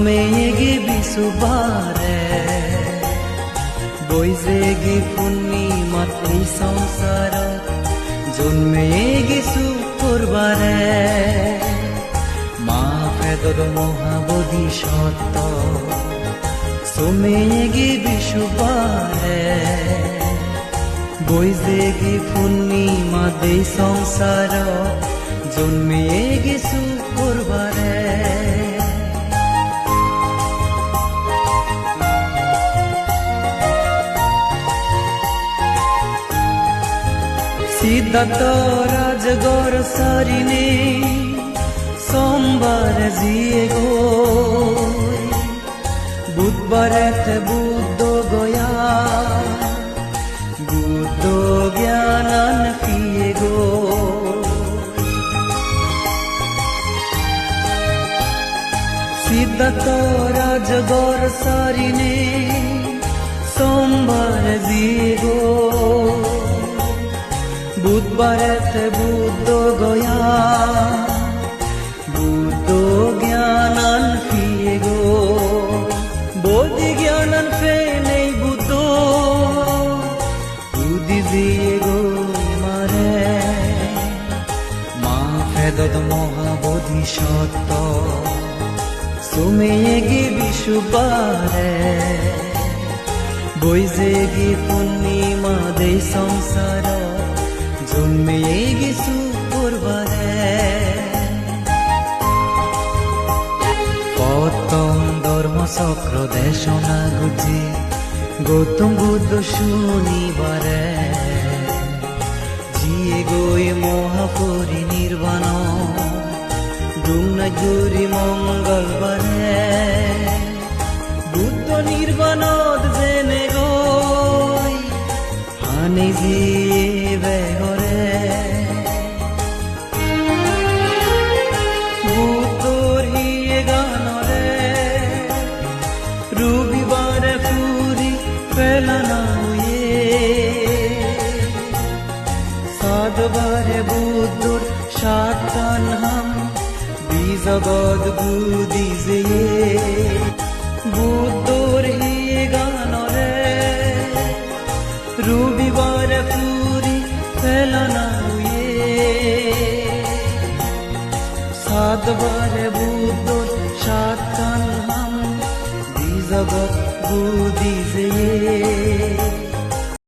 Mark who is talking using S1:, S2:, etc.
S1: Sumegi bisubare Boizegi purnimat ei সংসারত জন্মে গেছু করবারে মা ফেদর মহাবোধি সত্য সোমেগি বিশুবারে বৈজেগি পূর্ণিমা দেই সংসার জন্মে গেছু করবারে সিদ্ধার্থ রাজগর সারিনে সোমবার জিয়ে গো বুধবারেতে বুদ্ধ গয়া বুদ্ধ জ্ঞানান ফিয়ে গো সিদ্ধার্থ রাজগর সারিনে সোমবার জিয়ে গো বুধবারেতে বুদ্ধ গয়া বুদ্ধ জ্ঞানান ফিয়ে গো বোধি জ্ঞানান ফে নেই বুদ্ধ বুদ্ধি দিয়ে গো মারে মা ফেদদ মহাবোধি সত্য সুমেগি বিশুবারে বৈজেগি পূর্ণিমা দেই সংসার জন্মে গেছু করবারে প্রথম ধর্মচক্র দেশনা গুজি গৌতম বুদ্ধ শুনিবারে জিয়ে গই মহাপরিনির্বাণ দুর্নাজুরি মঙ্গলবারে বুদ্ধ নির্বাণত জেনে গই হানি জিয়ে ঘরে বুদ্ধর হিয়ে গানরে রবিবারে ফুরি ফেলানা হয়ে সাতবারে বুদ্ধর সাতান হাম বিজগৎ বুদ্ধি যে বুদ্ধর হিয়ে গানরে রবিবারে ফুরি ফেলানা হয়ে সাতবারে বুদ্ধর সাতান হাম বিজগৎ বুদ্ধি যে